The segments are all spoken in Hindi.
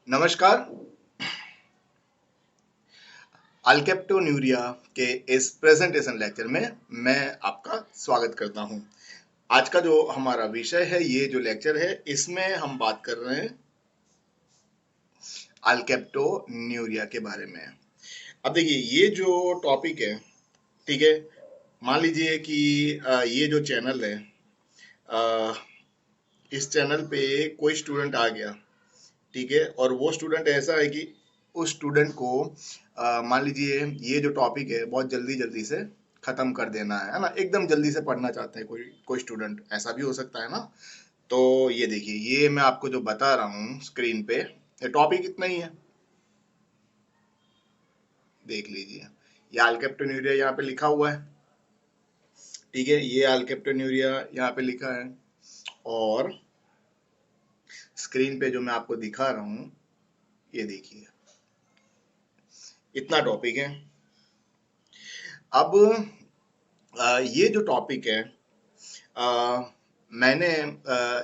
नमस्कार। अल्केप्टोन्यूरिया के इस प्रेजेंटेशन लेक्चर में मैं आपका स्वागत करता हूं। आज का जो हमारा विषय है, ये जो लेक्चर है, इसमें हम बात कर रहे हैं अल्केप्टोन्यूरिया के बारे में। अब देखिए, ये जो टॉपिक है, ठीक है, मान लीजिए कि ये जो चैनल है, अ, इस चैनल पे कोई स्टूडेंट आ गया, ठीक है, और वो स्टूडेंट ऐसा है कि उस स्टूडेंट को मान लीजिए ये जो टॉपिक है बहुत जल्दी जल्दी से खत्म कर देना है ना, एकदम जल्दी से पढ़ना चाहते हैं कोई कोई स्टूडेंट, ऐसा भी हो सकता है ना। तो ये देखिए, ये मैं आपको जो बता रहा हूँ स्क्रीन पे, ये टॉपिक इतना ही है, देख लीजिए। ये अल्केप्टोन्यूरिया यहाँ पे लिखा हुआ है, ठीक है, ये अल्केप्टोन्यूरिया यहाँ पे लिखा है, और स्क्रीन पे जो मैं आपको दिखा रहा हूँ, ये देखिए, इतना टॉपिक है। अब ये जो टॉपिक है, मैंने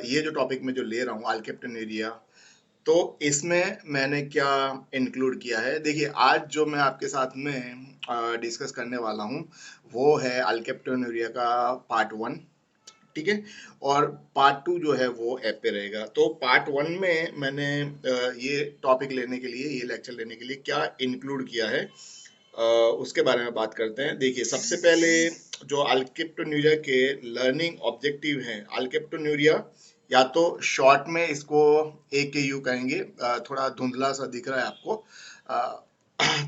ये जो टॉपिक में जो ले रहा हूँ अल्केप्टोन्यूरिया, तो इसमें मैंने क्या इंक्लूड किया है, देखिए आज जो मैं आपके साथ में डिस्कस करने वाला हूँ वो है अल्केप्टोन्यूरिया का पार्ट वन, ठीक है, और पार्ट टू जो है वो ऐप पे रहेगा। तो पार्ट वन में मैंने ये टॉपिक लेने के लिए, ये लेक्चर लेने के लिए क्या इंक्लूड किया है, उसके बारे में बात करते हैं। देखिए, सबसे पहले जो अल्केप्टोन्यूरिया के लर्निंग ऑब्जेक्टिव हैं, अल्केप्टोन्यूरिया या तो शॉर्ट में इसको AKU कहेंगे, थोड़ा धुंधला सा दिख रहा है आपको, अ,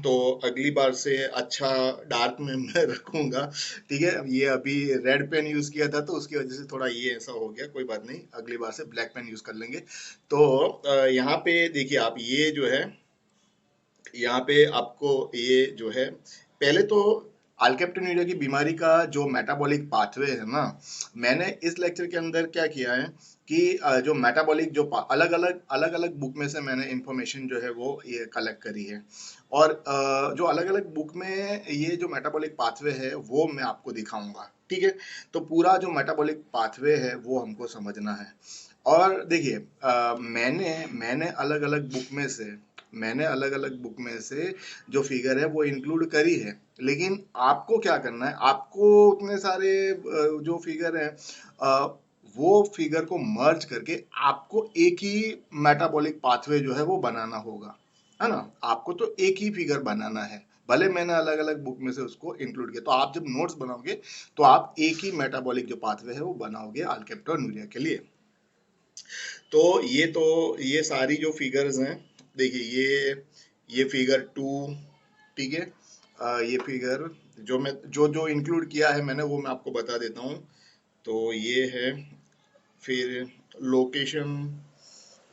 तो अगली बार से अच्छा डार्क में मैं रखूंगा, ठीक है। ये अभी रेड पेन यूज किया था तो उसकी वजह से थोड़ा ये ऐसा हो गया, कोई बात नहीं, अगली बार से ब्लैक पेन यूज कर लेंगे। तो यहाँ पे देखिए आप, ये जो है, यहाँ पे आपको ये जो है, पहले तो अल्केप्टोन्यूरिया की बीमारी का जो मेटाबॉलिक पाथवे है ना, मैंने इस लेक्चर के अंदर क्या किया है कि जो मेटाबॉलिक जो अलग अलग बुक में से मैंने इंफॉर्मेशन जो है वो ये कलेक्ट करी है, और जो अलग अलग बुक में ये जो मेटाबॉलिक पाथवे है वो मैं आपको दिखाऊंगा, ठीक है। तो पूरा जो मेटाबॉलिक पाथवे है वो हमको समझना है। और देखिए, मैंने मैंने अलग अलग बुक में से मैंने अलग अलग बुक में से जो फिगर है वो इंक्लूड करी है, लेकिन आपको क्या करना है, आपको उतने सारे जो फिगर है, वो फिगर को मर्ज करके आपको एक ही मेटाबॉलिक पाथवे जो है वो बनाना होगा, है ना। आपको तो एक ही फिगर बनाना है, भले मैंने अलग अलग बुक में से उसको इंक्लूड किया। तो आप जब नोट्स बनाओगे तो आप एक ही मेटाबॉलिक जो पाथवे है वो बनाओगे अल्केप्टोन्यूरिया के लिए। तो ये सारी जो फिगर्स हैं, देखिए ये फिगर टू, ठीक है, ये फिगर जो मैं जो जो इंक्लूड किया है मैंने, वो मैं आपको बता देता हूँ। तो ये है, फिर लोकेशन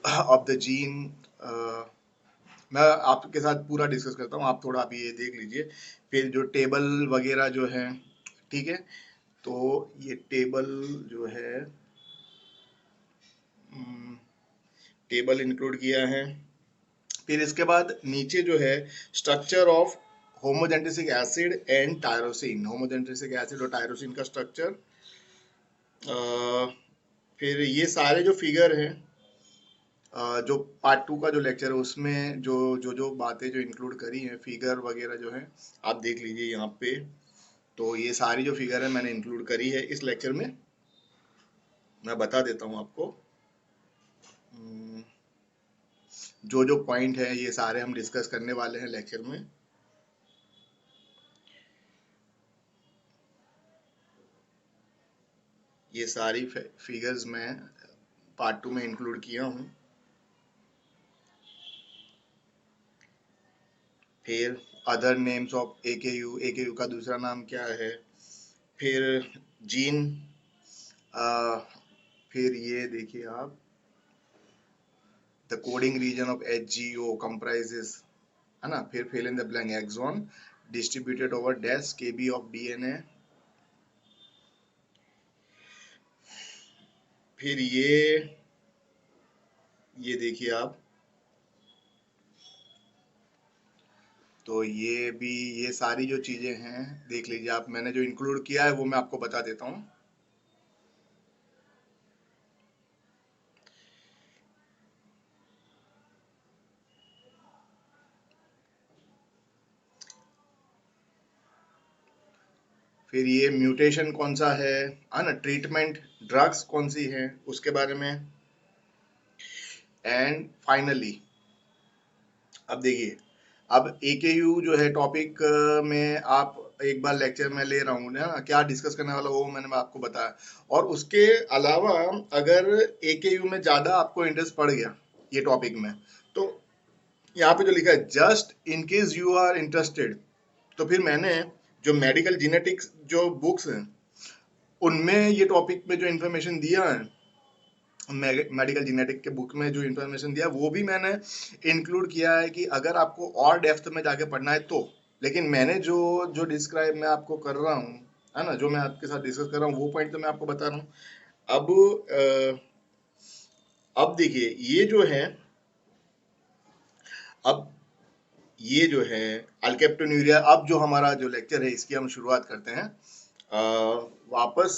ऑफ द जीन, मैं आपके साथ पूरा डिस्कस करता हूँ, आप थोड़ा अभी ये देख लीजिए। फिर जो टेबल वगैरह जो है, ठीक है, तो ये टेबल जो है, टेबल इंक्लूड किया है। फिर इसके बाद नीचे जो है, structure of homogentisic acid and tyrosine, homogentisic acid और टायरोसिन का स्ट्रक्चर। फिर ये सारे जो फिगर हैं, जो पार्ट टू का जो लेक्चर है उसमें जो बातें जो इंक्लूड करी हैं, फिगर वगैरह जो है, आप देख लीजिए यहाँ पे। तो ये सारी जो फिगर है मैंने इंक्लूड करी है इस लेक्चर में, मैं बता देता हूँ आपको। जो जो पॉइंट है ये सारे हम डिस्कस करने वाले हैं लेक्चर में। ये सारी फिगर्स मैं पार्ट टू में इंक्लूड किया हूँ। फिर other names of AKU, AKU का दूसरा नाम क्या है, फिर जीन, फिर ये देखिए आप, the coding region of HGO comprises, है ना, फिर fill in the blank exon distributed over dash KB of DNA। फिर ये देखिए आप, तो ये भी, ये सारी जो चीजें हैं देख लीजिए आप, मैंने जो इंक्लूड किया है वो मैं आपको बता देता हूँ। फिर ये म्यूटेशन कौन सा है ना, ट्रीटमेंट ड्रग्स कौन सी है उसके बारे में, एंड फाइनली अब देखिए, अब एकेयू जो है टॉपिक में आप एक बार लेक्चर में ले रहा हूँ ना, क्या डिस्कस करने वाला वो मैंने आपको बताया। और उसके अलावा अगर एकेयू में ज़्यादा आपको इंटरेस्ट पड़ गया ये टॉपिक में, तो यहाँ पे जो लिखा है just in case you are interested, तो फिर मैंने जो मेडिकल जेनेटिक्स जो बुक्स हैं उनमें ये टॉपिक पे जो इन्फॉर्मेशन दिया है, मेडिकल जेनेटिक के बुक में जो इन्फॉर्मेशन दिया वो भी मैंने इंक्लूड किया है कि अगर आपको और डेप्थ में जाके पढ़ना है तो। लेकिन मैंने जो जो डिस्क्राइब मैं आपको कर रहा हूँ, है ना, जो मैं आपके साथ डिस्कस कर रहा हूँ वो पॉइंट तो मैं आपको बता रहा हूँ। अब देखिए ये जो है, अब ये जो है अल्केप्टोन्यूरिया, अब जो हमारा जो लेक्चर है इसकी हम शुरुआत करते हैं। वापस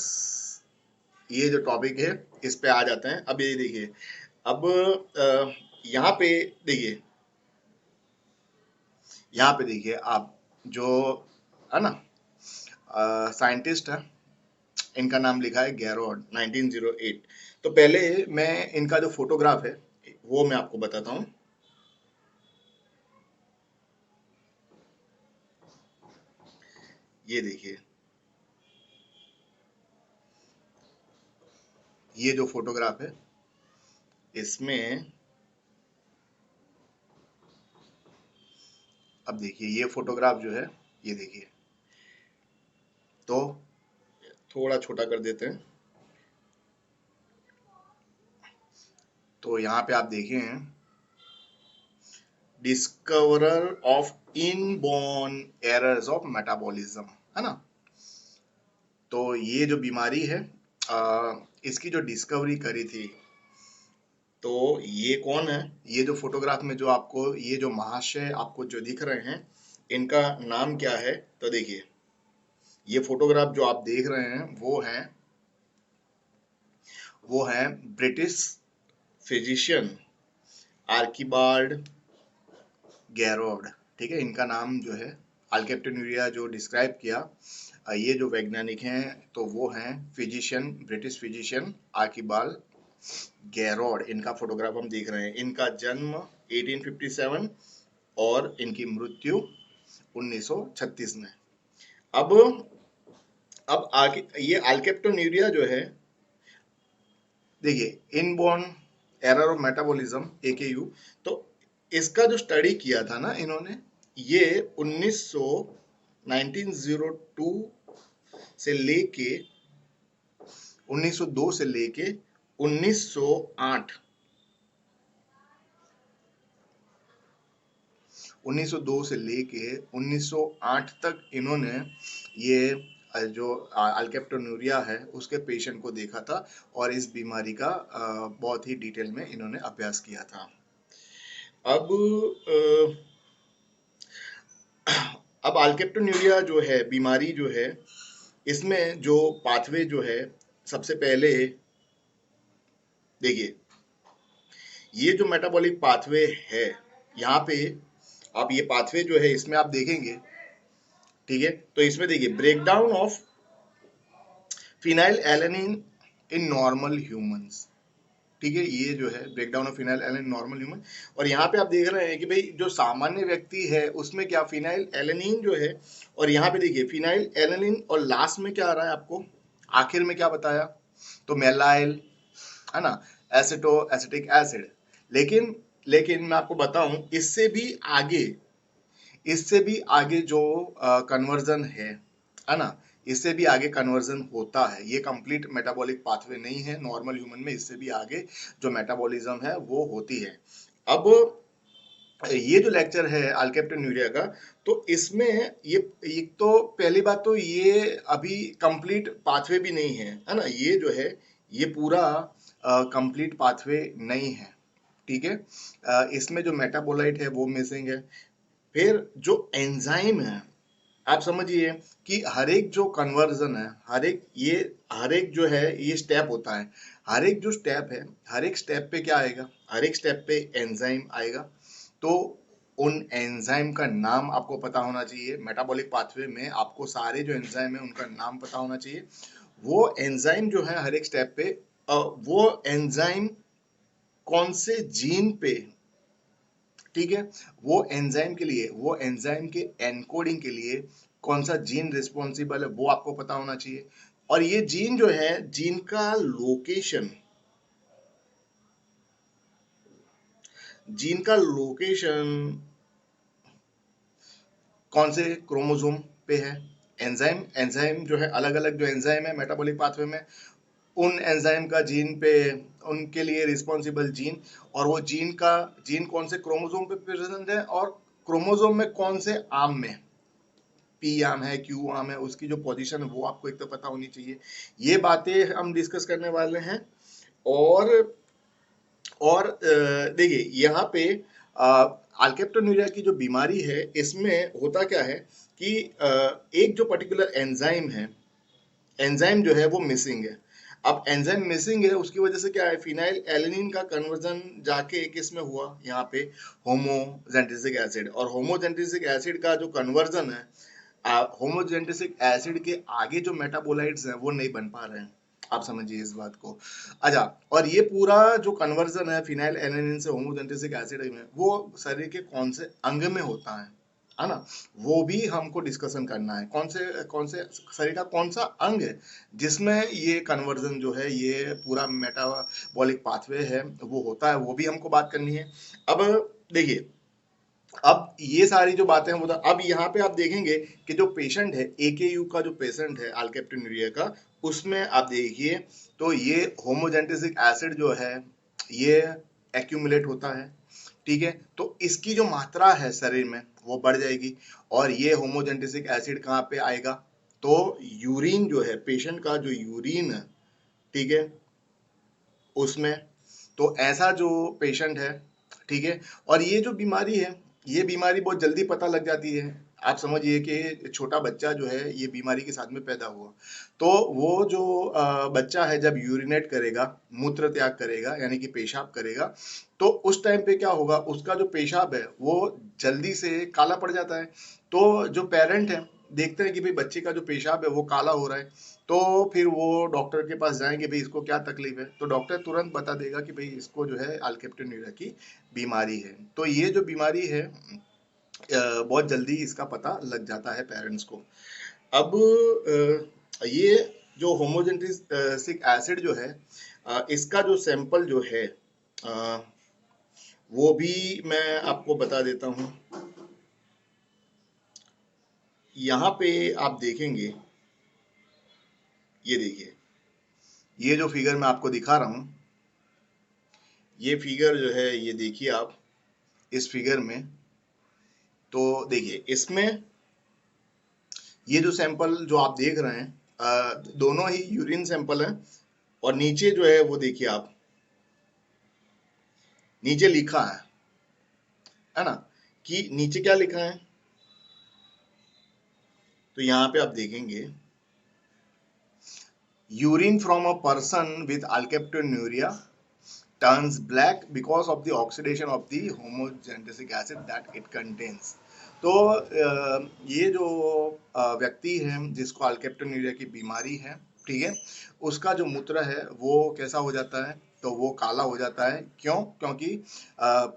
ये जो टॉपिक है इस पे आ जाते हैं। अब ये देखिए, अब यहाँ पे देखिए, यहाँ पे देखिए आप जो है ना साइंटिस्ट है, इनका नाम लिखा है गैरोड 1908। तो पहले मैं इनका जो फोटोग्राफ है वो मैं आपको बताता हूँ। ये देखिए, ये जो फोटोग्राफ है इसमें, अब देखिए ये फोटोग्राफ जो है, ये देखिए, तो थोड़ा छोटा कर देते हैं। तो यहाँ पे आप देखें, discoverer of inborn errors of metabolism, है ना। तो ये जो बीमारी है इसकी जो डिस्कवरी करी थी, तो ये कौन है, ये जो फोटोग्राफ में जो आपको ये जो महाशय आपको जो दिख रहे हैं, इनका नाम क्या है। तो देखिए ये फोटोग्राफ जो आप देख रहे हैं वो है ब्रिटिश फिजिशियन आर्किबाल्ड गैरोड, ठीक है। इनका नाम जो है अल्केप्टोन्यूरिया जो डिस्क्राइब किया, ये जो वैज्ञानिक हैं तो वो हैं फिजिशियन, ब्रिटिश फिजिशियन आर्किबाल्ड गैरोड। इनका फोटोग्राफ हम देख रहे हैं। इनका जन्म 1857 और इनकी मृत्यु 1936 में। अब आगे ये अल्केप्टोन्यूरिया जो है, देखिए inborn error of metabolism AKU, तो इसका जो स्टडी किया था ना इन्होंने, ये 1902 से लेके 1902 से लेके 1908 1902 से लेके 1908 तक इन्होंने ये जो अल्केप्टोन्यूरिया है उसके पेशेंट को देखा था और इस बीमारी का बहुत ही डिटेल में इन्होंने अभ्यास किया था। अब अल्केप्टोन्यूरिया जो है बीमारी जो है, इसमें जो पाथवे जो है, सबसे पहले देखिए ये जो मेटाबॉलिक पाथवे है, यहाँ पे आप ये पाथवे जो है इसमें आप देखेंगे, ठीक है। तो इसमें देखिए breakdown of phenyl alanine in normal humans, ठीक है। ये जो है breakdown of phenyl alanine normal human, और यहाँ पे आप देख रहे हैं कि भाई जो सामान्य व्यक्ति है उसमें क्या फिनाइल एलेनिन जो है, और यहाँ पे देखिए फिनाइल एलेनिन और लास्ट में क्या आ रहा है आपको, आखिर में क्या बताया, तो मेलाइल, है ना, एसिटो एसिटिक एसिड। लेकिन लेकिन मैं आपको बताऊं इससे भी आगे जो कन्वर्जन है ना, इससे भी आगे कन्वर्जन होता है। ये कंप्लीट मेटाबॉलिक पाथवे नहीं है नॉर्मल ह्यूमन में, इससे भी आगे जो मेटाबॉलिज्म है वो होती है। अब ये जो लेक्चर है अल्केप्टोन्यूरिया का, तो इसमें ये तो पहली बात तो ये अभी कंप्लीट पाथवे भी नहीं है ना, ये जो है ये पूरा कंप्लीट पाथवे नहीं है, ठीक है। इसमें जो मेटाबोलाइट है वो मिसिंग है। फिर जो एंजाइम है, आप समझिए कि हर एक जो कन्वर्जन है, हर एक जो है ये स्टेप होता है, हर एक जो स्टेप है, हर एक स्टेप पे क्या आएगा, हर एक स्टेप पे एंजाइम आएगा। तो उन एंजाइम का नाम आपको पता होना चाहिए। मेटाबॉलिक पाथवे में आपको सारे जो एंजाइम है उनका नाम पता होना चाहिए। वो एंजाइम जो है हर एक स्टेप पे वो एंजाइम कौन से जीन पे, ठीक है, वो एंजाइम के लिए, वो एंजाइम के एनकोडिंग के लिए कौन सा जीन रिस्पॉन्सिबल है वो आपको पता होना चाहिए। और ये जीन जो है, जीन का लोकेशन, जीन का लोकेशन कौन से क्रोमोसोम पे है। एंजाइम एंजाइम जो है, अलग अलग जो एंजाइम है मेटाबॉलिक पाथवे में, उन एंजाइम का जीन पे, उनके लिए रिस्पॉन्सिबल जीन, और वो जीन कौन से क्रोमोसोम पे प्रेजेंट है, और क्रोमोसोम में कौन से आर्म में, पी आर्म है, क्यू आर्म है, उसकी जो पोजीशन है वो आपको एक तो पता होनी चाहिए। ये बातें हम डिस्कस करने वाले हैं। और देखिए यहाँ पे अल्केप्टोन्यूरिया की जो बीमारी है, इसमें होता क्या है कि एक जो पर्टिकुलर एंजाइम है, एंजाइम जो है वो मिसिंग है। अब एंजाइम मिसिंग है, उसकी वजह से क्या है, फिनाइल एलेनिन का कन्वर्जन जाके किस में हुआ, यहाँ पे होमोजेंटेसिक एसिड, और होमोजेंटेसिक एसिड का जो कन्वर्जन है, होमोजेंटेसिक एसिड के आगे जो मेटाबोलाइट्स हैं वो नहीं बन पा रहे हैं। आप समझिए इस बात को। अच्छा, और ये पूरा जो कन्वर्जन है फिनाइल एलेनिन से होमोजेंटेसिक एसिड में, वो शरीर के कौन से अंग में होता है ना, वो भी हमको डिस्कशन करना है। कौन से शरीर का कौन सा अंग है जिसमें ये कन्वर्जन जो है, ये पूरा मेटाबॉलिक पाथवे है वो होता है, वो भी हमको बात करनी है। अब देखिए, अब ये सारी जो बातें हैं वो अब यहाँ पे आप देखेंगे कि जो पेशेंट है, एकेयू का जो पेशेंट है अल्केप्टोन्यूरिया का, उसमें आप देखिए तो ये होमोजेंटेसिक एसिड जो है ये एक्यूमुलेट होता है, ठीक है। तो इसकी जो मात्रा है शरीर में वो बढ़ जाएगी, और ये होमोजेंटेसिक एसिड कहाँ पे आएगा, तो यूरिन जो है, पेशेंट का जो यूरिन है, ठीक है, उसमें। तो ऐसा जो पेशेंट है, ठीक है, और ये जो बीमारी है, ये बीमारी बहुत जल्दी पता लग जाती है। आप समझिए कि छोटा बच्चा जो है ये बीमारी के साथ में पैदा हुआ, तो वो जो बच्चा है जब यूरिनेट करेगा, मूत्र त्याग करेगा, यानी कि पेशाब करेगा, तो उस टाइम पे क्या होगा, उसका जो पेशाब है वो जल्दी से काला पड़ जाता है। तो जो पेरेंट है देखते हैं कि भाई बच्चे का जो पेशाब है वो काला हो रहा है, तो फिर वो डॉक्टर के पास जाएंगे, भाई इसको क्या तकलीफ है, तो डॉक्टर तुरंत बता देगा कि भाई इसको जो है अल्केप्टोन्यूरिया की बीमारी है। तो ये जो बीमारी है बहुत जल्दी इसका पता लग जाता है पेरेंट्स को। अब ये जो होमोजेंटिक एसिड जो है, इसका जो सैंपल जो है वो भी मैं आपको बता देता हूँ। यहाँ पे आप देखेंगे, ये देखिए, ये जो फिगर मैं आपको दिखा रहा हूँ, ये फिगर जो है, ये देखिए आप इस फिगर में, तो देखिए इसमें ये जो सैंपल जो आप देख रहे हैं, दोनों ही यूरिन सैंपल हैं, और नीचे जो है वो देखिए आप, नीचे लिखा है ना, कि नीचे क्या लिखा है, तो यहाँ पे आप देखेंगे, urine from a person with alkaptonuria turns black because of the oxidation of the homogenetic acid that it contains। तो ये जो व्यक्ति है जिसको अल्केप्टोन्यूरिया की बीमारी है, ठीक है, उसका जो मूत्र है वो कैसा हो जाता है, तो वो काला हो जाता है। क्यों? क्योंकि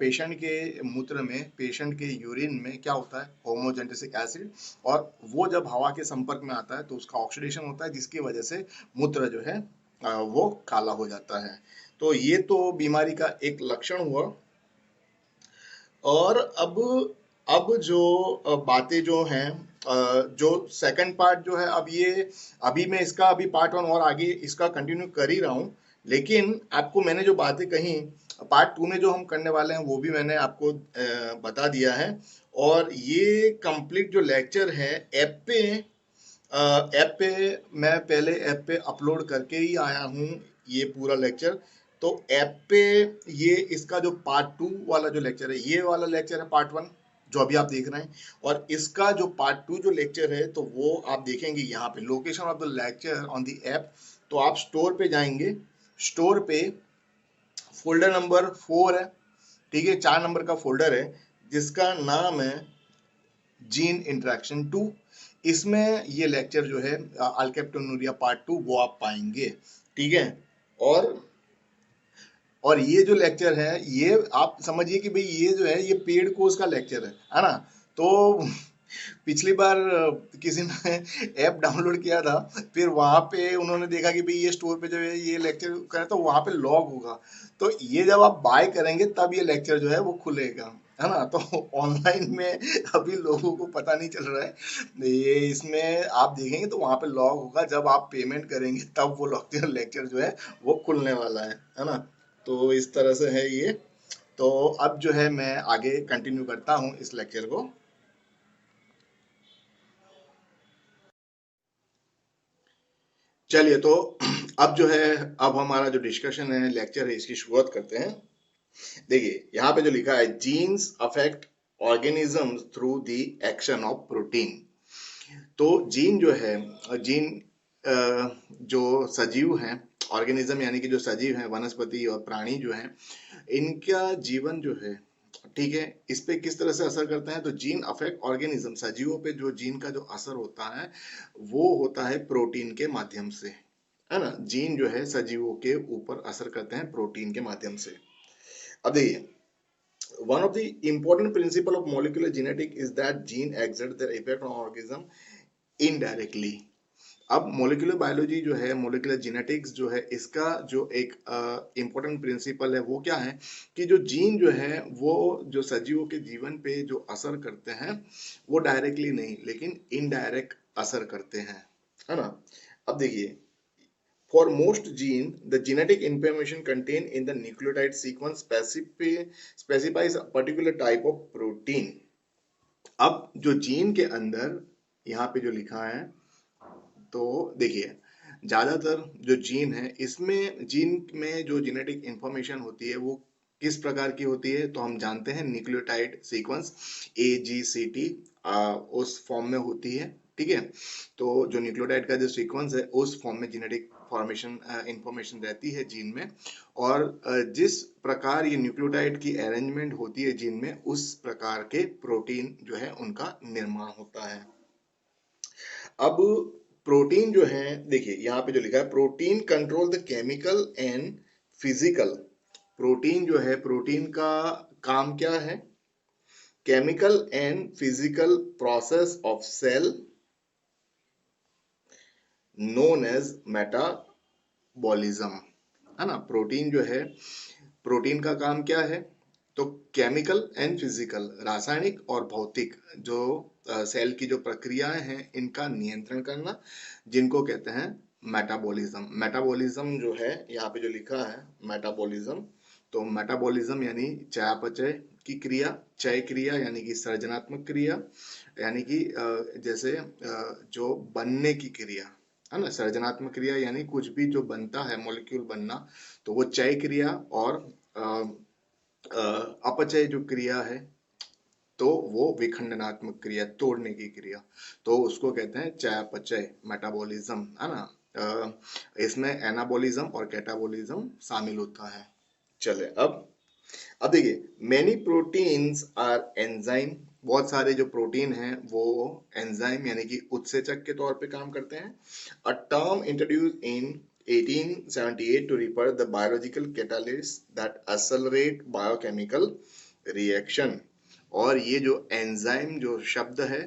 पेशेंट के मूत्र में, पेशेंट के यूरिन में क्या होता है, होमोजेनेटिक एसिड, और वो जब हवा के संपर्क में आता है तो उसका ऑक्सीडेशन होता है, जिसकी वजह से मूत्र जो है वो काला हो जाता है। तो ये तो बीमारी का एक लक्षण हुआ। और अब जो बातें जो हैं, जो सेकंड पार्ट जो है, अब ये, अभी मैं इसका अभी पार्ट 1 और आगे इसका कंटिन्यू कर ही रहा हूँ, लेकिन आपको मैंने जो बातें कही पार्ट 2 में जो हम करने वाले हैं वो भी मैंने आपको बता दिया है। और ये कंप्लीट जो लेक्चर है ऐप पे मैं पहले ऐप पे अपलोड करके ही आया हूँ ये पूरा लेक्चर। तो ऐप पे ये इसका जो पार्ट 2 वाला जो लेक्चर है, ये वाला लेक्चर है पार्ट 1 जो अभी आप देख रहे हैं, और इसका जो पार्ट 2 जो लेक्चर है तो वो आप देखेंगे यहाँ पे, location of the lecture on the app. तो आप स्टोर पे जाएंगे, स्टोर पे फोल्डर नंबर 4 है, ठीक है, 4 नंबर का फोल्डर है, जिसका नाम है जीन इंटरेक्शन 2। इसमें ये लेक्चर जो है अल्केप्टोनुरिया पार्ट 2 वो आप पाएंगे, ठीक है। और ये जो लेक्चर है ये आप समझिए कि भाई ये जो है ये पेड कोर्स का लेक्चर है ना। तो पिछली बार किसी ने ऐप डाउनलोड किया था, फिर वहां पे उन्होंने देखा कि भाई ये स्टोर पे जो है ये लेक्चर करे तो वहां पे लॉग होगा, तो ये जब आप बाय करेंगे तब ये लेक्चर जो है वो खुलेगा, है ना। तो ऑनलाइन में अभी लोगों को पता नहीं चल रहा है ये, इसमें आप देखेंगे तो वहां पे लॉग होगा, जब आप पेमेंट करेंगे तब वो लेक्चर जो है वो खुलने वाला है ना। तो इस तरह से है ये। तो अब जो है मैं आगे कंटिन्यू करता हूँ इस लेक्चर को। चलिए, तो अब जो है, अब हमारा जो डिस्कशन है, लेक्चर है, इसकी शुरुआत करते हैं। देखिए यहाँ पे जो लिखा है, genes affect organisms through the action of protein. तो जीन जो है, जीन जो सजीव हैं, ऑर्गेनिज्म यानी कि जो सजीव हैं, वनस्पति और प्राणी जो हैं, इनका जीवन जो है, ठीक है, इस पे किस तरह से असर करता है। तो जीन अफेक्ट ऑर्गेनिज्म, सजीवों पे जो जीन का जो असर होता है वो होता है प्रोटीन के माध्यम से, है ना। जीन जो है सजीवों के ऊपर असर करते हैं प्रोटीन के माध्यम से। अब देखिए, one of the important principle of molecular genetic is that gene exert their effect on organism indirectly। अब मोलिकुलर बायोलॉजी जो है, मोलिकुलर जेनेटिक्स जो है, इसका जो एक इम्पोर्टेंट प्रिंसिपल है वो क्या है कि जो जीन जो है वो जो सजीवों के जीवन पे जो असर करते हैं वो डायरेक्टली नहीं लेकिन इनडायरेक्ट असर करते हैं, है ना। अब देखिए, for most gene the genetic information contained in the nucleotide sequence specifies a particular type of protein। अब जो जीन के अंदर यहाँ पे जो लिखा है, तो देखिए, ज्यादातर जो जीन है इसमें, जीन में जो जेनेटिक इंफॉर्मेशन होती है वो किस प्रकार की होती है, तो हम जानते हैं न्यूक्लियोटाइड सीक्वेंस AGCT उस फॉर्म में होती है, ठीक है। तो जो न्यूक्लियोटाइड का जो सीक्वेंस है उस फॉर्म में जेनेटिक फॉर्मेशन इंफॉर्मेशन रहती है जीन में, और जिस प्रकार ये न्यूक्लियोटाइड की अरेंजमेंट होती है जीन में, उस प्रकार के प्रोटीन जो है उनका निर्माण होता है। अब प्रोटीन जो है, देखिए यहाँ पे जो लिखा है, protein control the chemical and physical. Protein जो है, प्रोटीन का काम क्या है, chemical and physical process of cell known as metabolism, है ना। प्रोटीन जो है, प्रोटीन का काम क्या है, तो केमिकल एंड फिजिकल, रासायनिक और भौतिक जो सेल की जो प्रक्रियाएं हैं इनका नियंत्रण करना, जिनको कहते हैं मेटाबॉलिज्म। मेटाबॉलिज्म जो है यहाँ पे जो लिखा है मेटाबॉलिज्म, तो मेटाबॉलिज्म यानी चयापचय की क्रिया, चय क्रिया यानी कि सर्जनात्मक क्रिया, यानी कि जैसे जो बनने की क्रिया, है ना। सर्जनात्मक क्रिया यानी कुछ भी जो बनता है, मॉलिक्यूल बनना, तो वो चय क्रिया। और अपचय जो क्रिया है तो वो विखंडनात्मक क्रिया, तोड़ने की क्रिया, तो उसको कहते हैं चयापचय, मेटाबॉलिज्म, है ना। इसमें एनाबॉलिज्म और कैटाबॉलिज्म शामिल होता है। चले, अब देखिए, मेनी प्रोटीन्स आर एंजाइम। बहुत सारे जो प्रोटीन हैं वो एंजाइम यानी कि उत्सेचक के तौर पे काम करते हैं। A term introduce in 1878 to refer the biological catalysts that accelerate biochemical reaction। और ये जो एंजाइम जो शब्द है,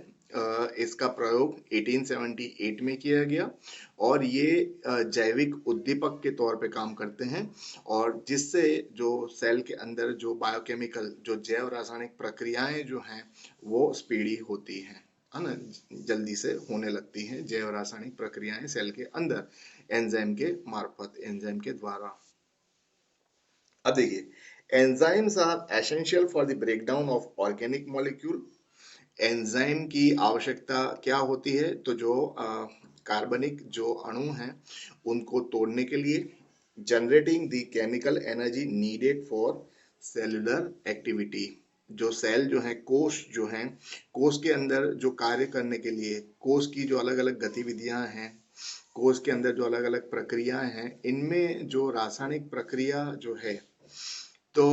इसका प्रयोग 1878 में किया गया, और ये जैविक उद्दीपक के तौर पे काम करते हैं, और जिससे जो सेल के अंदर जो बायोकेमिकल, जो जैव रासायनिक प्रक्रियाएं जो हैं वो स्पीडी होती हैं, है ना, जल्दी से होने लगती हैं जैव रासायनिक प्रक्रियाएं सेल के अंदर एंजाइम के मार्फत, एंजाइम के द्वारा। अब देखिए, enzymes are essential for the breakdown of organic molecule. Enzyme की आवश्यकता क्या होती है, तो जो कार्बनिक जो अणु हैं उनको तोड़ने के लिए, generating the chemical energy needed for cellular activity. जो सेल जो है, कोश जो हैं, कोश के अंदर जो कार्य करने के लिए, कोश की जो अलग अलग गतिविधियां हैं, कोश के अंदर जो अलग अलग प्रक्रियाएं हैं, इनमें जो रासायनिक प्रक्रिया जो है तो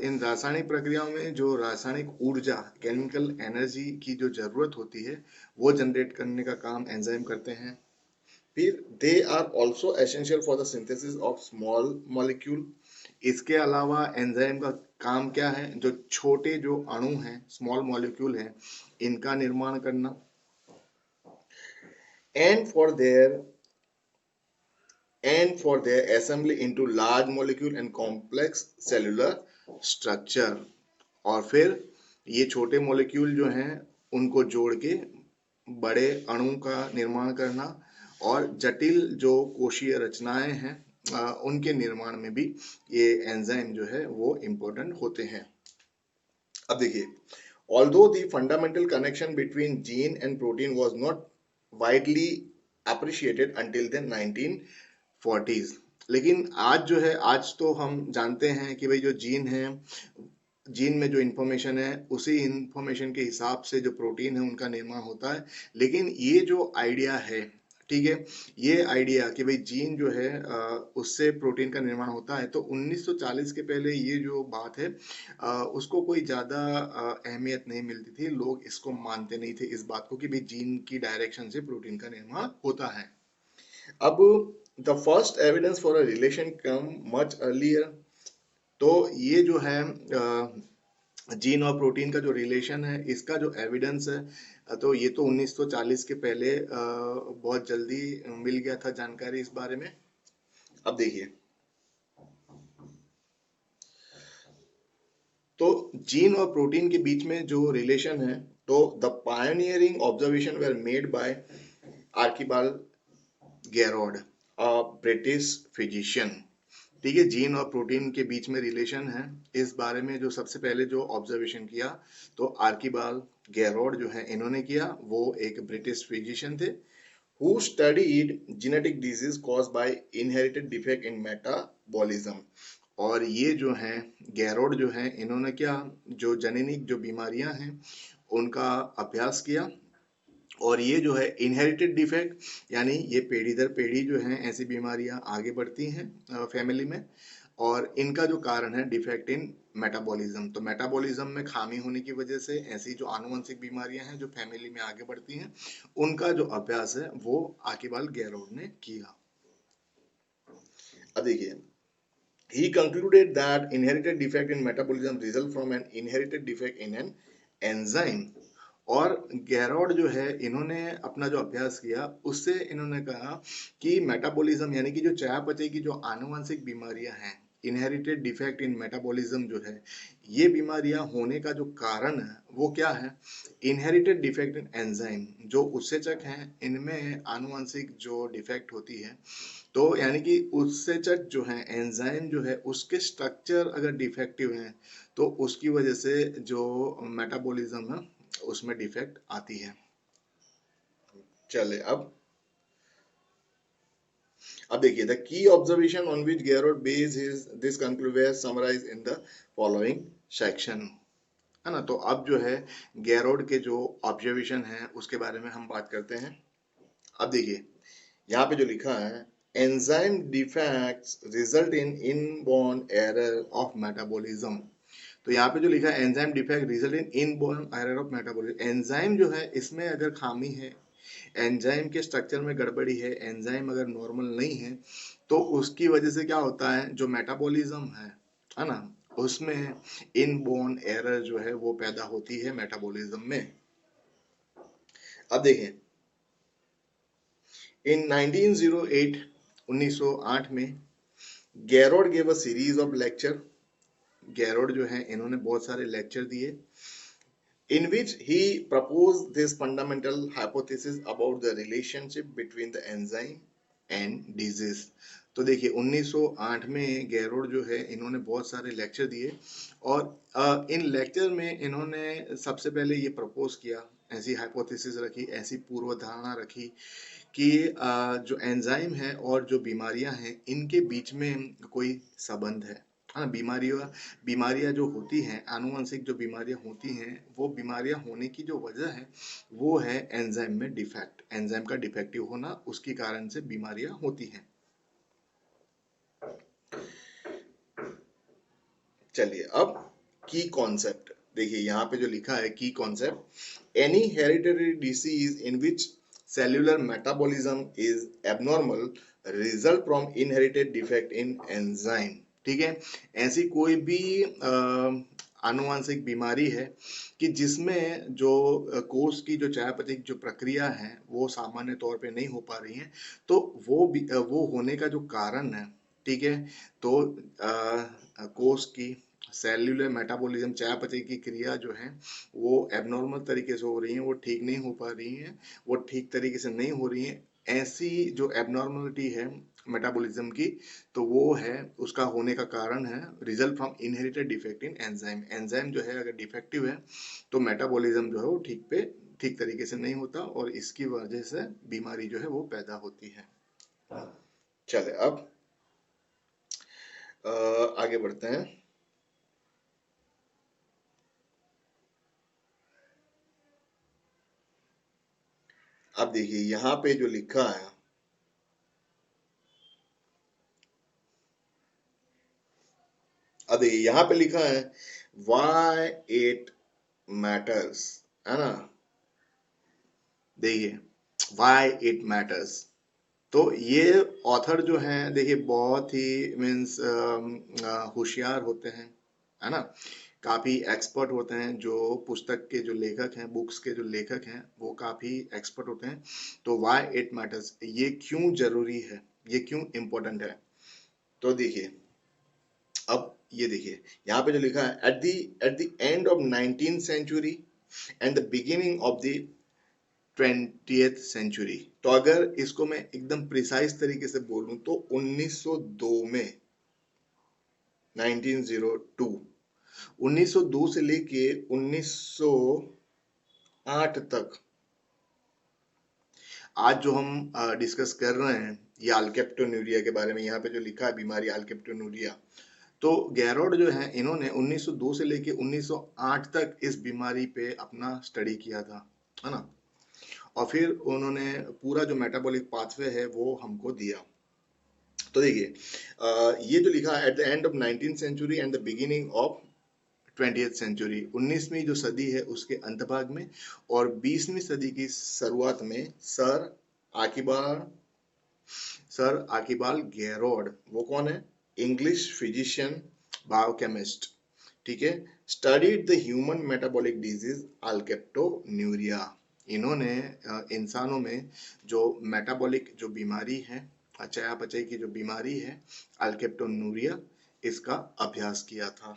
इन रासायनिक प्रक्रियाओं में जो रासायनिक ऊर्जा, केमिकल एनर्जी की जो जरूरत होती है, वो जनरेट करने का काम एंजाइम करते हैं। फिर they are also essential for the synthesis of small molecule. इसके अलावा एंजाइम का काम क्या है? जो छोटे जो अणु हैं, स्मॉल मॉलिक्यूल हैं, इनका निर्माण करना। And for their assembly into large molecule and complex cellular structure। और फिर ये छोटे मॉलिक्यूल जो हैं उनको जोड़ के बड़े अणु का निर्माण करना, और जटिल जो कोशीय रचनाएं हैं उनके निर्माण में भी ये एंजाइम जो है वो इम्पोर्टेंट होते हैं। अब देखिए, although the fundamental connection between gene and protein was not widely appreciated until the 1940s, लेकिन आज जो है, आज तो हम जानते हैं कि भाई जो जीन है, जीन में जो इंफॉर्मेशन है उसी इंफॉर्मेशन के हिसाब से जो प्रोटीन है उनका निर्माण होता है। लेकिन ये जो आइडिया है, ठीक है, ये आइडिया कि भाई जीन जो है उससे प्रोटीन का निर्माण होता है, तो 1940 के पहले ये जो बात है उसको कोई ज़्यादा अहमियत नहीं मिलती थी। लोग इसको मानते नहीं थे, इस बात को, कि भाई जीन की डायरेक्शन से प्रोटीन का निर्माण होता है। अब the first evidence for a relation come much earlier. तो ये जो है जीन और प्रोटीन का जो रिलेशन है, इसका जो एविडेंस है, तो ये तो 1940 के पहले बहुत जल्दी मिल गया था जानकारी इस बारे में। अब देखिए, तो जीन और प्रोटीन के बीच में जो रिलेशन है, तो the pioneering observation were made by Archibald Garrod, a British physician. ठीक है, जीन और प्रोटीन के बीच में रिलेशन है, इस बारे में जो सबसे पहले जो ऑब्जर्वेशन किया, तो आर्किबाल्ड गेरोड जो है इन्होंने किया। वो एक ब्रिटिश फिजिशियन थे who studied genetic disease caused by inherited defect in metabolism। और ये जो हैं गैरोड जो हैं, इन्होंने क्या, जो जननिक जो बीमारियां हैं उनका अभ्यास किया। और ये जो है इनहेरिटेड डिफेक्ट, यानी ये पीढ़ी दर पीढ़ी जो है ऐसी बीमारियां आगे बढ़ती हैं फैमिली में, और इनका जो कारण है डिफेक्ट इन मेटाबॉलिज्म। तो मेटाबॉलिज्म में खामी होने की वजह से ऐसी जो आनुवंशिक बीमारियां हैं जो फैमिली में आगे बढ़ती हैं, उनका जो अभ्यास है वो आर्किबाल्ड गेरोड ने किया। अब देखिए, he concluded that inherited defect in metabolism result from an inherited defect in an enzyme। और गैरोड जो है, इन्होंने अपना जो अभ्यास किया उससे इन्होंने कहा कि मेटाबॉलिज्म यानी कि जो चयापचय की जो आनुवंशिक बीमारियां हैं, इनहेरिटेड डिफेक्ट इन मेटाबॉलिज्म जो है, ये बीमारियां होने का जो कारण है वो क्या है? Inherited defect in enzyme. जो उत्सेचक हैं इनमें आनुवंशिक जो डिफेक्ट होती है, तो यानी कि उत्सेचक जो है, एंजाइम जो है, उसके स्ट्रक्चर अगर डिफेक्टिव हैं तो उसकी वजह से जो मेटाबॉलिज्म है उसमें डिफेक्ट आती है। चले अब देखिए, the key observation on which Garrod base his this conclusion summarise in the following section, है ना। तो अब जो है गेरोड के जो ऑब्जर्वेशन है उसके बारे में हम बात करते हैं। अब देखिए, यहाँ पे जो लिखा है, enzyme defects result in inborn error of metabolism. तो यहाँ पे जो लिखा है, enzyme defect result in inborn error of metabolism, enzyme जो है इसमें अगर खामी है, एंजाइम के स्ट्रक्चर में गड़बड़ी है, एंजाइम अगर नॉर्मल नहीं है, तो उसकी वजह से क्या होता है, जो मेटाबॉलिज्म है ना, उसमें इनबॉर्न एरर जो है वो पैदा होती है मेटाबॉलिज्म में। अब देखें, इन 1908 में Garrod gave a series of lecture. Garrod जो है इन्होंने बहुत सारे लेक्चर दिए, in which he proposed this fundamental hypothesis about the relationship between the enzyme and disease। तो देखिए, 1908 में गैरोड जो है इन्होंने बहुत सारे लेक्चर दिए, और इन लेक्चर में इन्होंने सबसे पहले ये प्रपोज किया, ऐसी हाइपोथेसिस रखी, ऐसी पूर्व धारणा रखी कि जो एंजाइम है और जो बीमारियां हैं इनके बीच में कोई संबंध है ना। बीमारियां जो होती हैं, आनुवंशिक जो बीमारियां होती हैं, वो बीमारियां होने की जो वजह है वो है एंजाइम में डिफेक्ट, एंजाइम का डिफेक्टिव होना, उसके कारण से बीमारियां होती हैं। चलिए अब की कॉन्सेप्ट देखिए, यहाँ पे जो लिखा है की concept, any hereditary disease in which cellular metabolism is abnormal result from inherited defect in enzyme। ठीक है, ऐसी कोई भी आनुवांशिक बीमारी है कि जिसमें जो कोष की जो चयापचयी जो प्रक्रिया है वो सामान्य तौर पे नहीं हो पा रही है, तो वो होने का जो कारण है, ठीक है, तो कोष की सेल्यूलर मेटाबॉलिज्म चयापचय की क्रिया जो है वो एबनॉर्मल तरीके से हो रही है, वो ठीक नहीं हो पा रही है, वो ठीक तरीके से नहीं हो रही है। ऐसी जो एबनॉर्मलिटी है मेटाबॉलिज्म की, तो वो है, उसका होने का कारण है result from inherited defect in enzyme. Enzyme जो है अगर डिफेक्टिव है तो मेटाबॉलिज्म जो है वो ठीक तरीके से नहीं होता और इसकी वजह से बीमारी जो है वो पैदा होती है। चले अब आगे बढ़ते हैं। अब देखिए यहाँ पे जो लिखा है, अब देखिए यहाँ पे लिखा है why it matters, है ना। देखिए why it matters, तो ये ऑथर जो हैं देखिए बहुत ही मीन्स होशियार होते हैं, है ना, काफी एक्सपर्ट होते हैं। जो पुस्तक के जो लेखक हैं, बुक्स के जो लेखक हैं, वो काफी एक्सपर्ट होते हैं। तो व्हाई इट मैटर्स, ये क्यों जरूरी है, ये क्यों इम्पोर्टेंट है, तो देखिए अब ये देखिए यहाँ पे जो लिखा है at the end of 19th century and the beginning of the 20th century. तो अगर इसको मैं एकदम प्रिसाइज तरीके से बोलूं तो 1902 में, 1902 1902 से लेके 1908 तक आज जो हम डिस्कस कर रहे हैं ये अल्केप्टोन्यूरिया के बारे में, यहाँ पे जो लिखा है बीमारी अल्केप्टोन्यूरिया, तो गैरोड जो है इन्होंने 1902 से लेके 1908 तक इस बीमारी पे अपना स्टडी किया था, है ना, और फिर उन्होंने पूरा जो मेटाबॉलिक पाथवे है वो हमको दिया। तो देखिए ये जो लिखा है at the end of 19th century and the beginning of 20th century, 19वीं जो सदी है उसके अंत भाग में और 20वीं सदी की शुरुआत में सर आर्किबाल गैरोड, वो कौन है, इंग्लिश फिजिशियन बायोकेमिस्ट, ठीक है, studied the human metabolic disease alkaptonuria. इन्होंने इंसानों में जो मेटाबॉलिक जो बीमारी है, चयापचय की जो बीमारी है अल्केप्टोन्यूरिया, इसका अभ्यास किया था।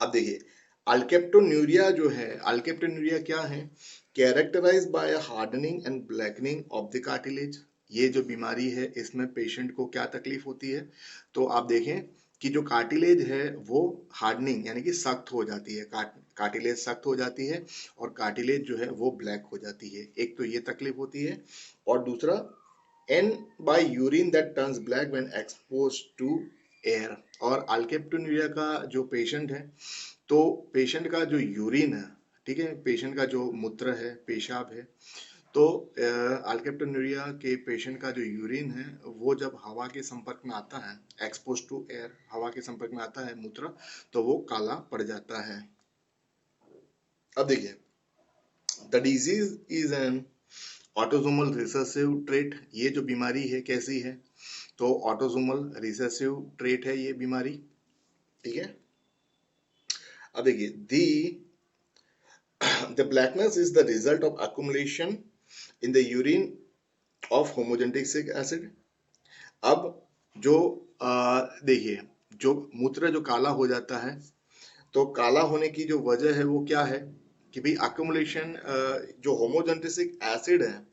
अब देखिए अल्केप्टोन्यूरिया जो है, अल्केप्टोन्यूरिया क्या है, characterize by hardening and blackening of the cartilage. ये जो बीमारी है इसमें पेशेंट को क्या तकलीफ होती है, तो आप देखें कि जो कार्टिलेज है वो हार्डनिंग यानी कि सख्त हो जाती है, कार्टिलेज सख्त हो जाती है और कार्टिलेज जो है वो ब्लैक हो जाती है। एक तो ये तकलीफ होती है और दूसरा and by urine that turns black when exposed to air. और अल्केप्टोन्यूरिया का जो पेशेंट है, तो पेशेंट का जो यूरिन है, ठीक है, पेशेंट का जो मूत्र है, पेशाब है, तो अल्केप्टोन्यूरिया के पेशेंट का जो यूरिन है वो जब हवा के संपर्क में आता है, एक्सपोज टू एयर, हवा के संपर्क में आता है मूत्र, तो वो काला पड़ जाता है। अब देखिए the disease is an autosomal recessive trait. ये जो बीमारी है कैसी है, तो ऑटोसोमल रिसेसिव ट्रेट है ये बीमारी, ठीक है। अब देखिए the blackness is the result of accumulation in the urine of homogenetic acid। अब जो देखिए जो मूत्र जो काला हो जाता है, तो काला होने की जो वजह है वो क्या है कि भाई अक्यूमुलेशन, जो होमोजेनेटिक एसिड है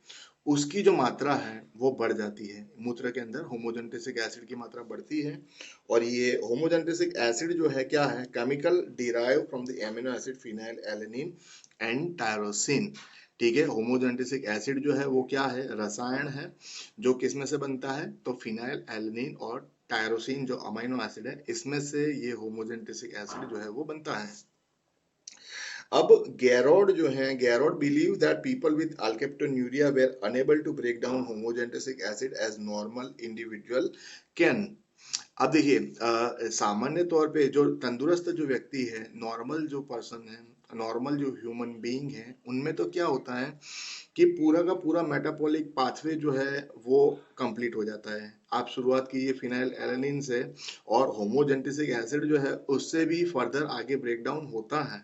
उसकी जो मात्रा है वो बढ़ जाती है, मूत्र के अंदर होमोजेनेटिक एसिड की मात्रा बढ़ती है। और ये होमोजेनेटिक एसिड जो है क्या है, chemical derive from the amino acid phenyl alanine and tyrosine, ठीक है। होमोजेनेटिक एसिड जो है वो क्या है, रसायन है जो किसमें से बनता है, तो फिनाइल एलेनिन और टायरोसिन जो अमीनो एसिड है इसमें से ये होमोजेनेटिक एसिड जो है वो बनता है। अब गैरोड जो है, Garrod believe that people with alkaptonuria were unable to break down homogenetic acid as normal individual can. अब देखिए सामान्य तौर पे जो तंदुरुस्त जो व्यक्ति है, नॉर्मल जो पर्सन है, नॉर्मल जो ह्यूमन बीइंग है, उनमें तो क्या होता है कि पूरा का पूरा मेटाबॉलिक पाथवे जो है वो कंप्लीट हो जाता है। आप शुरुआत कीजिए फिनाइल एलानिन से, और होमोजेंटिसिक एसिड जो है उससे भी फर्दर आगे ब्रेक डाउन होता है।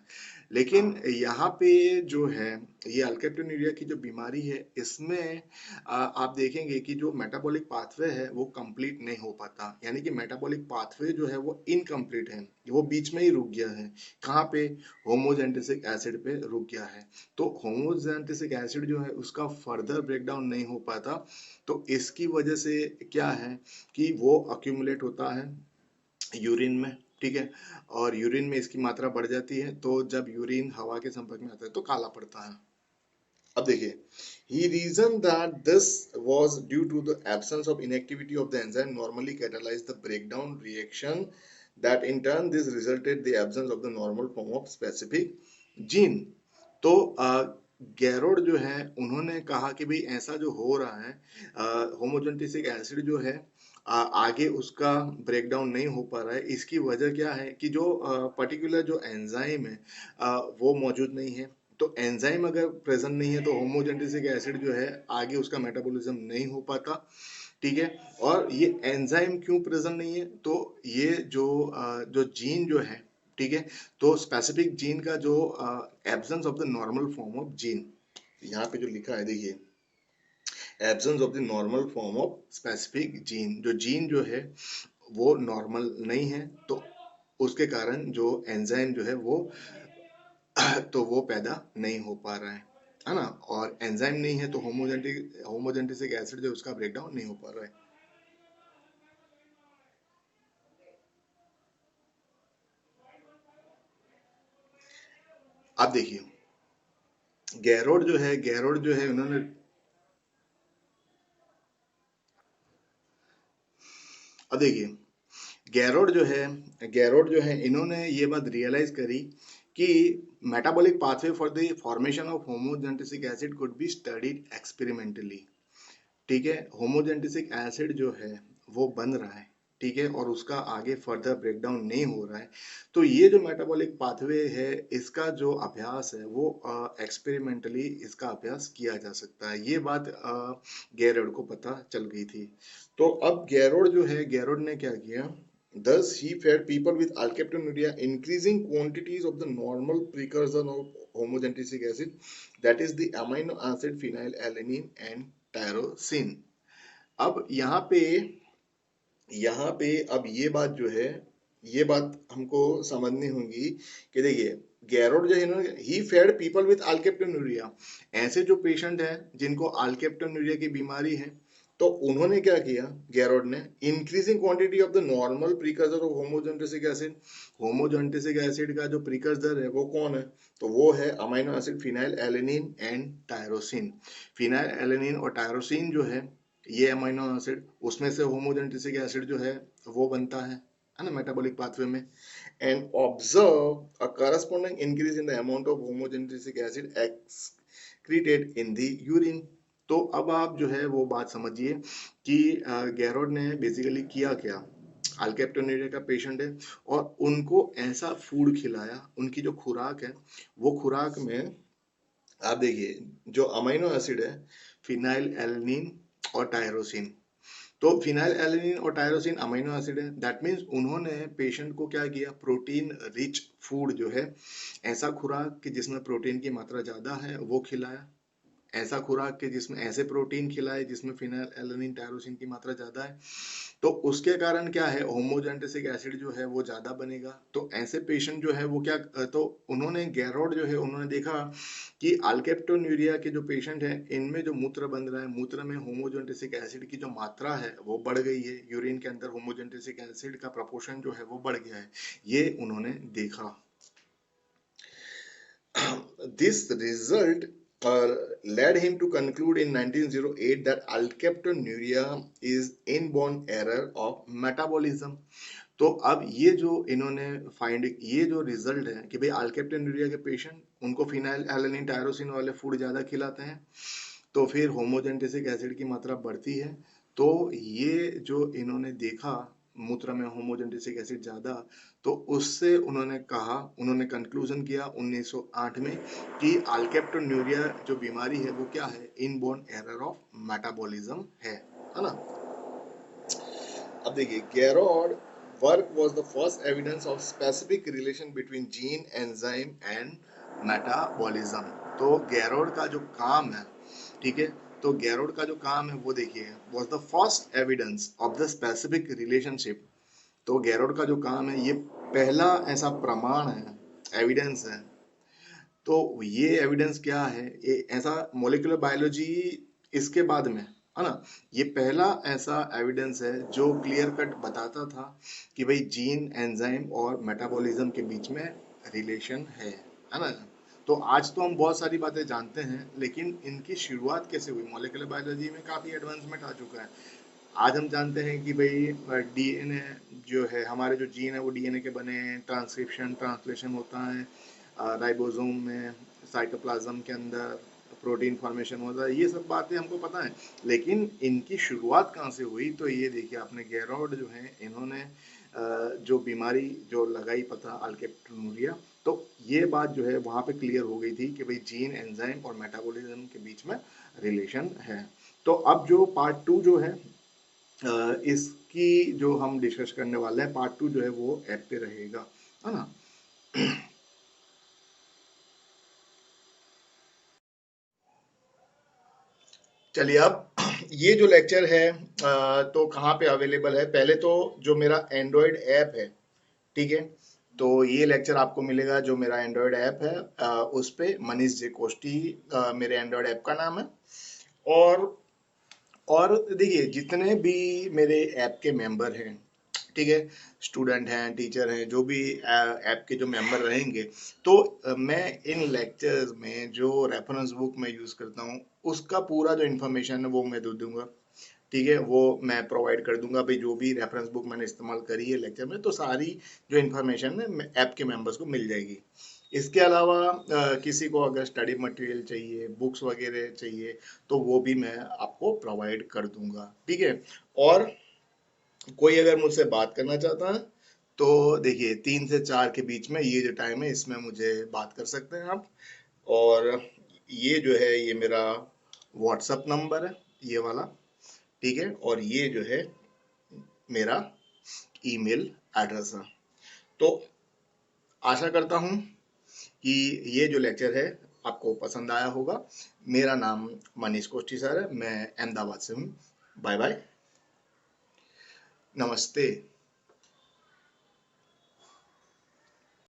लेकिन यहाँ पे जो है ये अल्केप्टोन्यूरिया की जो बीमारी है, इसमें आप देखेंगे कि जो मेटाबॉलिक पाथवे है वो कंप्लीट नहीं हो पाता, यानी कि मेटाबॉलिक पाथवे जो है वो इनकम्प्लीट है, वो बीच में ही रुक गया है। कहाँ पे? होमोजेंटिसिक एसिड पे रुक गया है। तो होमोजेंटिसिक एसिड जो है उसका फर्दर ब्रेकडाउन नहीं हो पाता, तो इसकी वजह से क्या है कि वो अक्यूमुलेट होता है यूरिन में, ठीक है, और यूरिन में इसकी मात्रा बढ़ जाती है, तो जब यूरिन हवा के संपर्क में आता है तो काला पड़ता है। अब देखिए, he reasoned that this was due to the absence of inactivity of the enzyme normally catalyze the breakdown reaction, that in turn this resulted the absence of the normal form of specific gene। तो गैरोड जो है उन्होंने कहा कि भाई ऐसा जो हो रहा है, होमोजेंटिसिक एसिड जो है आगे उसका ब्रेकडाउन नहीं हो पा रहा है, इसकी वजह क्या है कि जो पर्टिकुलर जो एंजाइम है वो मौजूद नहीं है। तो एंजाइम अगर प्रेजेंट नहीं है तो होमोजेंटिसिक एसिड जो है आगे उसका मेटाबॉलिज्म नहीं हो पाता, ठीक है। और ये एंजाइम क्यों प्रेजेंट नहीं है? तो ये जो जीन जो है, ठीक है, तो स्पेसिफिक जीन का जो absence of the normal form of gene, यहाँ पे जो लिखा है देखिए, absence of the normal form of specific gene, जो जीन जो है वो नॉर्मल नहीं है, तो उसके कारण जो एंजाइम जो है वो तो वो पैदा नहीं हो पा रहा है ना। और एंजाइम नहीं है तो होमोजेंटिसिक एसिड जो उसका ब्रेकडाउन नहीं हो पा रहा है। अब देखिए, गैरोड जो है उन्होंने, अब देखिए गैरोड जो है इन्होंने ये बात रियलाइज करी कि metabolic pathway for the formation of homogentisic acid could be studied experimentally, ठीक है। होमोजेंटिसिक एसिड जो है वो बन रहा है, ठीक है, और उसका आगे फर्दर ब्रेकडाउन नहीं हो रहा है। तो ये जो मेटाबॉलिक पाथवे है इसका जो अभ्यास है वो एक्सपेरिमेंटली इसका अभ्यास किया जा सकता है, ये बात गैरोड को पता चल गई थी। तो अब गैरोड ने क्या किया? Thus, he fed people with alkaptonuria increasing quantities of the normal precursor of homogentic acid, that is the amino acid phenylalanine and tyrosine। अब यहाँ पे अब ये बात जो है, ये बात हमको समझनी होगी कि देखिए, गैरोड जो है ना, ही फेड पीपल विथ अल्केप्टोन्यूरिया, ऐसे जो पेशेंट हैं जिनको अल्केप्टोन्यूरिया की बीमारी है, तो उन्होंने क्या किया गैरोड ने? Increasing quantity of the normal precursor of homogentisic acid, homogentisic acid का जो प्रीकर्सर है वो कौन है? तो वो है amino acid phenyl alanine and tyrosine. Phenyl alanine और टायरोसिन जो है ये अमीनो एसिड, उसमें से होमोजेंटिसिक एसिड जो है वो बनता है ना मेटाबॉलिक पाथवे में। And observe a corresponding increase in the amount of homogentisic acid excreted in the urine. तो अब आप जो है वो बात समझिए कि गैरोड ने बेसिकली किया क्या। अल्केप्टोन्यूरिया का पेशेंट है और उनको ऐसा फूड खिलाया, उनकी जो खुराक है वो खुराक में आप देखिए जो अमीनो एसिड है फिनाइल एलनिन और टायरोसिन, तो फिनाइल एलनिन और टायरोसिन अमीनो एसिड है, दैट मीन्स उन्होंने पेशेंट को क्या किया? प्रोटीन रिच फूड जो है, ऐसा खुराक कि जिसमें प्रोटीन की मात्रा ज्यादा है वो खिलाया, ऐसा खुराक के जिसमें ऐसे प्रोटीन खिलाए जिसमें फिनाइल एलनिन टायरोसिन की मात्रा ज्यादा है, तो उसके कारण क्या है? होमोजेंटिसिक एसिड जो है वो ज्यादा बनेगा। तो ऐसे पेशेंट जो है वो क्या, तो उन्होंने गैरोड जो है उन्होंने देखा कि अल्केप्टोन्यूरिया के जो पेशेंट है इनमें जो मूत्र बन रहा है, मूत्र में होमोजेंटिसिक एसिड की जो मात्रा है वो बढ़ गई है, यूरिन के अंदर होमोजेंटिसिक एसिड का प्रपोर्शन जो है वो बढ़ गया है, ये उन्होंने देखा। This result led him to conclude in 1908 that alkaptonuria is inborn error of metabolism। तो अब ये जो रिजल्ट है कि भाई अल्केप्टोन्यूरिया के पेशेंट उनको फिनाइल एलेनिन टायरोसिन वाले फूड ज्यादा खिलाते हैं, तो फिर होमोजेंटिसिक एसिड की मात्रा बढ़ती है। तो ये जो इन्होंने देखा मूत्र में होमोजेनेटिक एसिड ज़्यादा, तो उससे उन्होंने कंक्लूजन किया 1908 में कि अल्केप्टोन्यूरिया जो बीमारी है वो क्या है, इनबोर्न एरर ऑफ मेटाबॉलिज्म है ना। अब देखिए, Garrod work was the first evidence of specific relation between gene, enzyme and metabolism. तो गेरोड का जो काम है, ठीक है, तो गेरोड का जो काम है वो देखिए, was the first evidence of the specific relationship. तो गेरोड का जो काम है, ये पहला ऐसा प्रमाण है, एविडेंस है। तो ये एविडेंस क्या है, ये ऐसा मॉलिक्यूलर बायोलॉजी इसके बाद में, है ना, ये पहला ऐसा एविडेंस है जो क्लियर कट बताता था कि भाई जीन, एंजाइम और मेटाबॉलिज्म के बीच में रिलेशन है ना। तो आज तो हम बहुत सारी बातें जानते हैं, लेकिन इनकी शुरुआत कैसे हुई, मॉलिक्यूलर बायोलॉजी में काफ़ी एडवांसमेंट आ चुका है। आज हम जानते हैं कि भाई डीएनए जो है, हमारे जो जीन है वो डीएनए के बने हैं, ट्रांसक्रिप्शन ट्रांसलेशन होता है राइबोसोम में, साइटोप्लाज्म के अंदर प्रोटीन फॉर्मेशन होता है, ये सब बातें हमको पता है। लेकिन इनकी शुरुआत कहाँ से हुई, तो ये देखिए आपने, गेरोड जो है इन्होंने जो बीमारी जो लगाई पता, अल्केप्टोनुरिया, तो ये बात जो है वहाँ पे क्लियर हो गई थी कि भाई जीन, एंजाइम और मेटाबॉलिज्म के बीच में रिलेशन है। तो अब जो पार्ट टू जो है, इसकी जो हम डिस्कस करने वाले हैं, पार्ट टू जो है वो ऐप पे रहेगा, है ना। चलिए, अब ये जो लेक्चर है तो कहाँ पे अवेलेबल है, पहले तो जो मेरा एंड्रॉयड ऐप है, ठीक है, तो ये लेक्चर आपको मिलेगा जो मेरा एंड्रॉयड ऐप है, उस पे मनीष जे कोष्टी मेरे एंड्रॉयड ऐप का नाम है। और और देखिए, जितने भी मेरे ऐप के मेंबर हैं, ठीक है, स्टूडेंट हैं, टीचर हैं, जो भी ऐप के जो मेंबर रहेंगे, तो मैं इन लेक्चर्स में जो रेफरेंस बुक मैं यूज़ करता हूँ, उसका पूरा जो इन्फॉर्मेशन है वो मैं दे दूंगा, ठीक है, वो मैं प्रोवाइड कर दूंगा भाई। जो भी रेफरेंस बुक मैंने इस्तेमाल करी है लेक्चर में, तो सारी जो इन्फॉर्मेशन है ऐप के मेंबर्स को मिल जाएगी। इसके अलावा किसी को अगर स्टडी मटेरियल चाहिए, बुक्स वगैरह चाहिए, तो वो भी मैं आपको प्रोवाइड कर दूंगा, ठीक है। और कोई अगर मुझसे बात करना चाहता है, तो देखिए 3 से 4 के बीच में ये जो टाइम है, इसमें मुझे बात कर सकते हैं आप। और ये जो है, ये मेरा व्हाट्सअप नंबर है, ये वाला, ठीक है, और ये जो है मेरा ईमेल एड्रेस है। तो आशा करता हूँ कि ये जो लेक्चर है आपको पसंद आया होगा। मेरा नाम मनीष कोष्टी सर है, मैं अहमदाबाद से हूँ। बाय बाय, नमस्ते।